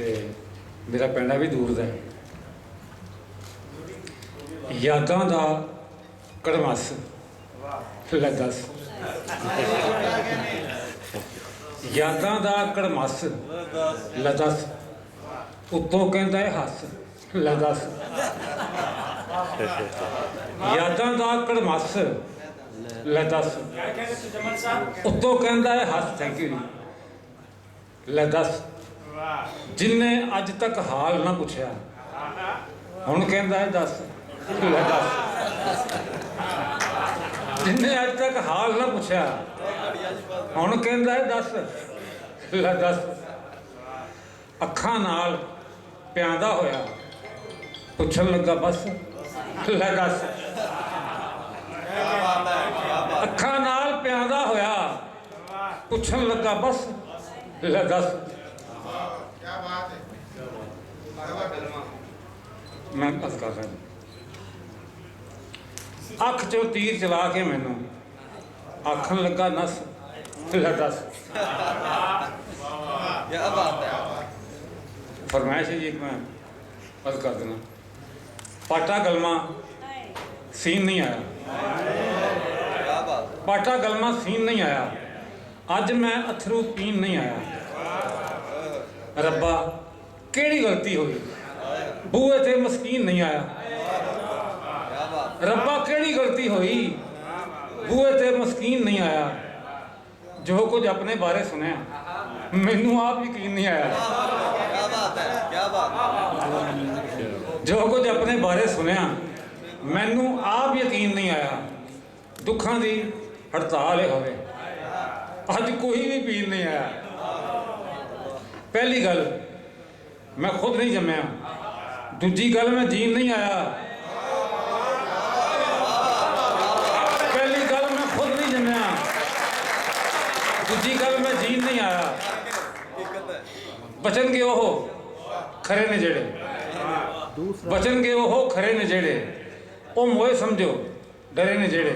ਤੇ ਮੇਰਾ ਪਿੰਡ ਵੀ ਦੂਰ ਦਾ ਯਾਦਾਂ ਦਾ ਕੜਮੱਸ ਲੈ ਦੱਸ ਯਾਦਾਂ ਦਾ ਕੜਮੱਸ ਲੈ ਦੱਸ ਉੱਤੋਂ ਕਹਿੰਦਾ ਹੈ ਹੱਸ ਲੈ ਦੱਸ ਯਾਦਾਂ ਦਾ ਕੜਮੱਸ ਲੈ ਦੱਸ ਉੱਤੋਂ ਕਹਿੰਦਾ ਹੈ ਹੱਸ ਥੈਂਕ ਯੂ ਜੀ ਲੈ ਦੱਸ ਜਿੰਨੇ ਅੱਜ ਤੱਕ ਹਾਲ ਨਾ ਪੁੱਛਿਆ ਹੁਣ ਕਹਿੰਦਾ ਹੈ ਦੱਸ ਲੈ ਦੱਸ ਜਿੰਨੇ ਅੱਜ ਤੱਕ ਹਾਲ ਨਾ ਪੁੱਛਿਆ ਹੁਣ ਕਹਿੰਦਾ ਹੈ ਦੱਸ ਲੈ ਦੱਸ ਅੱਖਾਂ ਨਾਲ ਪਿਆਂਦਾ ਹੋਇਆ ਪੁੱਛਣ ਲੱਗਾ ਬਸ ਲੈ ਦੱਸ ਅੱਖਾਂ ਨਾਲ ਪਿਆਂਦਾ ਹੋਇਆ ਪੁੱਛਣ ਲੱਗਾ ਬਸ ਲੈ ਦੱਸ ਮੈਂ ਬਸ ਕਰ ਰਿਹਾ ਅੱਖ ਚੋਂ ਤੀਰ ਚਲਾ ਕੇ ਮੈਨੂੰ ਆਖਣ ਲੱਗਾ ਨਸ ਲੈ ਦੱਸ क्या बात है फरमाइश है जी एक मैं बस कर देना पाटा गलमा सीन नहीं आया क्या बात पाटा गलमा सीन नहीं आया अज मैं अथरू पीन नहीं आया रब्बा केड़ी गलती हुई बूहे ते मस्कीन नहीं आया क्या बात रब्बा केड़ी गलती हुई बूहे ते मस्कीन नहीं आया जो कुछ अपने बारे सुनिया मैनू आप यकीन नहीं आया क्या बात है क्या बात जो कुछ अपने बारे सुनिया मैनू आप यकीन नहीं आया दुखों की हड़ताल होवे अज कोई भी पीन नहीं आया पहली गल मैं खुद नहीं जम्या दूजी गल मैं जीन नहीं आया पहली गल मैं खुद नहीं जम्या दूजी गल मैं जीन नहीं आया बचन के वो खरे ने जेड़े बचन के वो खरे ने जेड़े ओ मोए समझो डरे ने जेड़े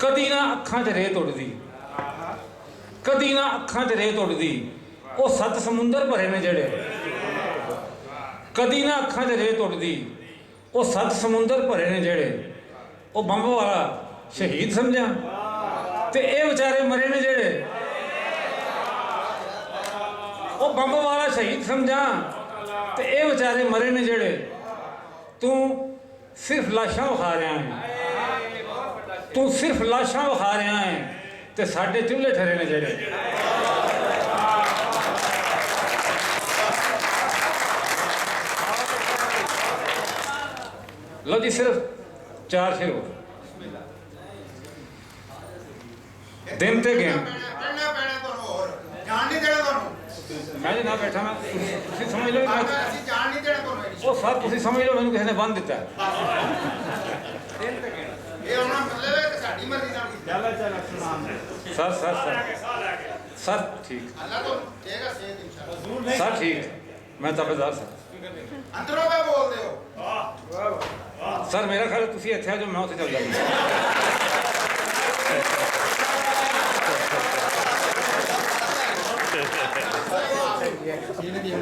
कदी ना अखां च रेत उड़दी कदी ना अखां च रेत उड़दी ओ सत समुंदर भरे ने जेड़े कदी ना अखां च रेत उड़दी ओ सत समुंदर भरे ने जेड़े ओ बंब वाला शहीद समझा ते ए बेचारे मरे ने जेड़े ओ बंब वाला शहीद समझा ते ए बेचारे मरे ने जेड़े तू सिर्फ लाशां विखा रहा है तू सिर्फ लाशां विखा रहा है ते साडे चूल्हे ठरे ने जेड़े लो जी सिर्फ 4 शेर हो दिन ते गेम मैं जी ना बैठा मैं समझ लो वो सब तुम समझ लो मैंने किसी ने बंद दिता सर सर सर सर ठीक सर ठीक मैं तबेदार सर सर मेरा ख्याल तुम इत्थे आ जो मैं उत्थे चल जाऊंगा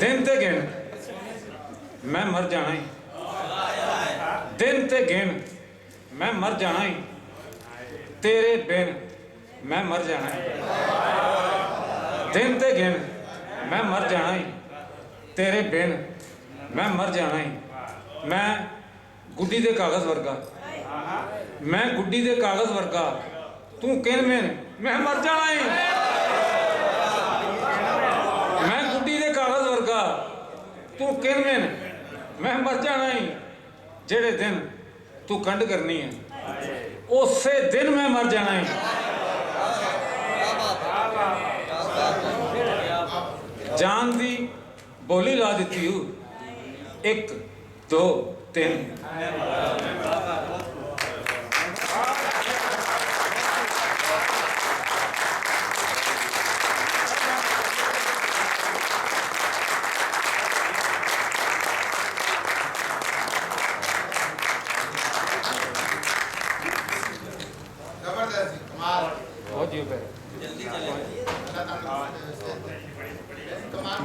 दिन ते गिन मैं मर जाना ही दिन ते गिन मैं मर जाना ही तेरे बिन मैं मर जाना ही दिन ते गिन मैं मर जाना ही तेरे बिन मैं मर जाना ही मैं गुड्डी दे कागज वर्गा मैं गुड्डी दे कागज वर्गा तू किन में मैं मर जाना ही मैं गुड्डी दे कागज वर्गा तू किन में मैं मर जाना ही जेड़े दिन तू कंड करनी है उसे दिन मैं मर जाना ही जान दी बोली ला दी 1 2 3